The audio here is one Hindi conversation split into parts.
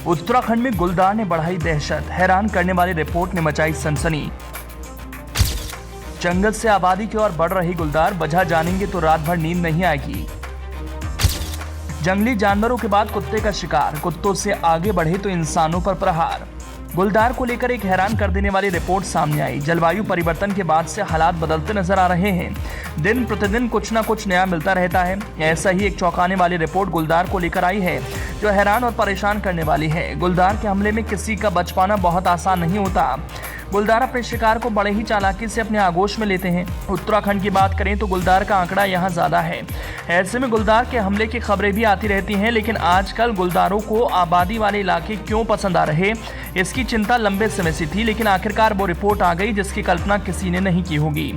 उत्तराखंड में गुलदार ने बढ़ाई दहशत, हैरान करने वाली रिपोर्ट ने मचाई सनसनी। जंगल से आबादी की ओर बढ़ रही गुलदार, वजह जानेंगे तो रात भर नींद नहीं आएगी। जंगली जानवरों के बाद कुत्ते का शिकार, कुत्तों से आगे बढ़े तो इंसानों पर प्रहार। गुलदार को लेकर एक हैरान कर देने वाली रिपोर्ट सामने आई। जलवायु परिवर्तन के बाद से हालात बदलते नजर आ रहे हैं। दिन प्रतिदिन कुछ ना कुछ नया मिलता रहता है। ऐसा ही एक चौंकाने वाली रिपोर्ट गुलदार को लेकर आई है, जो हैरान और परेशान करने वाली है। गुलदार के हमले में किसी का बच पाना बहुत आसान नहीं होता। गुलदार अपने शिकार को बड़े ही चालाकी से अपने आगोश में लेते हैं। उत्तराखंड की बात करें तो गुलदार का आंकड़ा यहाँ ज्यादा है। ऐसे में गुलदार के हमले की खबरें भी आती रहती हैं, लेकिन आजकल गुलदारों को आबादी वाले इलाके क्यों पसंद आ रहे, इसकी चिंता लंबे समय से थी, लेकिन आखिरकार वो रिपोर्ट आ गई जिसकी कल्पना किसी ने नहीं की होगी।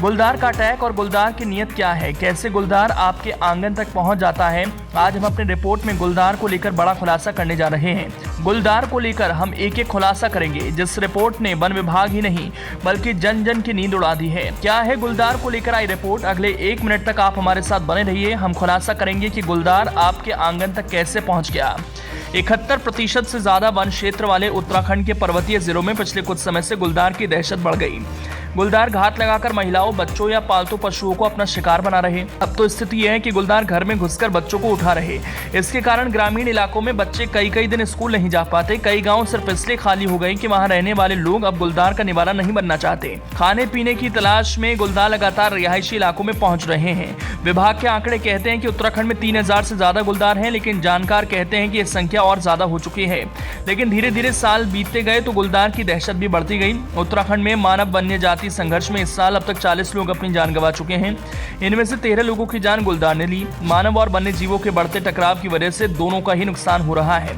गुलदार का अटैक और गुलदार की नीयत क्या है, कैसे गुलदार आपके आंगन तक पहुंच जाता है, आज हम अपने रिपोर्ट में गुलदार को लेकर बड़ा खुलासा करने जा रहे हैं। गुलदार को लेकर हम एक एक खुलासा करेंगे, जिस रिपोर्ट ने वन विभाग ही नहीं बल्कि जन जन की नींद उड़ा दी है। क्या है गुलदार को लेकर आई रिपोर्ट, अगले 1 मिनट तक आप हमारे साथ बने रहिए। हम खुलासा करेंगे कि गुलदार आपके आंगन तक कैसे पहुंच गया। 71% से ज्यादा वन क्षेत्र वाले उत्तराखंड के पर्वतीय जिलों में पिछले कुछ समय से गुलदार की दहशत बढ़ गई। गुलदार घात लगाकर महिलाओं, बच्चों या पालतू पशुओं को अपना शिकार बना रहे। अब तो स्थिति यह है कि गुलदार घर में घुसकर बच्चों को उठा रहे। इसके कारण ग्रामीण इलाकों में बच्चे कई दिन स्कूल नहीं जा पाते। कई गांव सिर्फ इसलिए खाली हो गए कि वहां रहने वाले लोग अब गुलदार का निवाला नहीं बनना चाहते। खाने पीने की तलाश में गुलदार लगातार रिहायशी इलाकों में पहुंच रहे हैं। विभाग के आंकड़े कहते हैं कि उत्तराखंड में 3000 से ज्यादा गुलदार हैं, लेकिन जानकार कहते हैं कि यह संख्या और ज्यादा हो चुकी है। लेकिन धीरे धीरे साल बीतते गए तो गुलदार की दहशत भी बढ़ती गई। उत्तराखंड में मानव वन्य जाति संघर्ष में इस साल अब तक 40 लोग अपनी जान गंवा चुके हैं। इनमें से 13 लोगों की जान गुलदार ने ली। मानव और वन्य जीवों के बढ़ते टकराव की वजह से दोनों का ही नुकसान हो रहा है।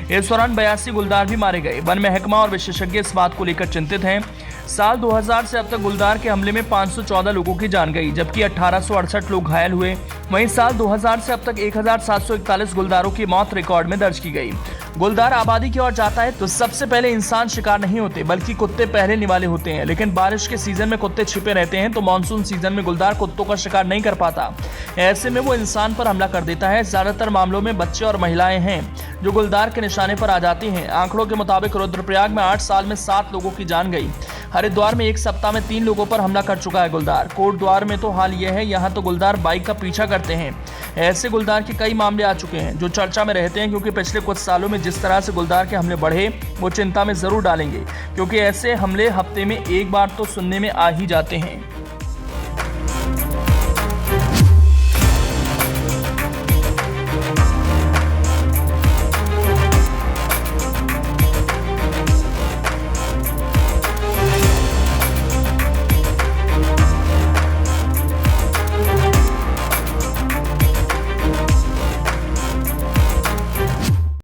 इस दौरान 82 गुलदार भी मारे गए। वन महकमा और विशेषज्ञ इस बात को लेकर चिंतित हैं। साल 2000 से अब तक गुलदार के हमले में 514 लोगों की जान गई, जबकि 1868 लोग घायल हुए। वहीं साल 2000 से अब तक 1741 गुलदारों की मौत रिकॉर्ड में दर्ज की गई। गुलदार आबादी की ओर जाता है तो सबसे पहले इंसान शिकार नहीं होते, बल्कि कुत्ते पहले निवाले होते हैं। लेकिन बारिश के सीजन में कुत्ते छिपे रहते हैं, तो मानसून सीजन में गुलदार कुत्तों का शिकार नहीं कर पाता। ऐसे में वो इंसान पर हमला कर देता है। ज्यादातर मामलों में बच्चे और महिलाएं हैं जो गुलदार के निशाने पर आ जाती हैं। आंकड़ों के मुताबिक रुद्रप्रयाग में 8 साल में 7 लोगों की जान गई। हरिद्वार में 1 सप्ताह में 3 लोगों पर हमला कर चुका है गुलदार। कोटद्वार में तो हाल यह है, यहाँ तो गुलदार बाइक का पीछा करते हैं। ऐसे गुलदार के कई मामले आ चुके हैं जो चर्चा में रहते हैं, क्योंकि पिछले कुछ सालों में जिस तरह से गुलदार के हमले बढ़े वो चिंता में जरूर डालेंगे, क्योंकि ऐसे हमले हफ्ते में 1 बार तो सुनने में आ ही जाते हैं।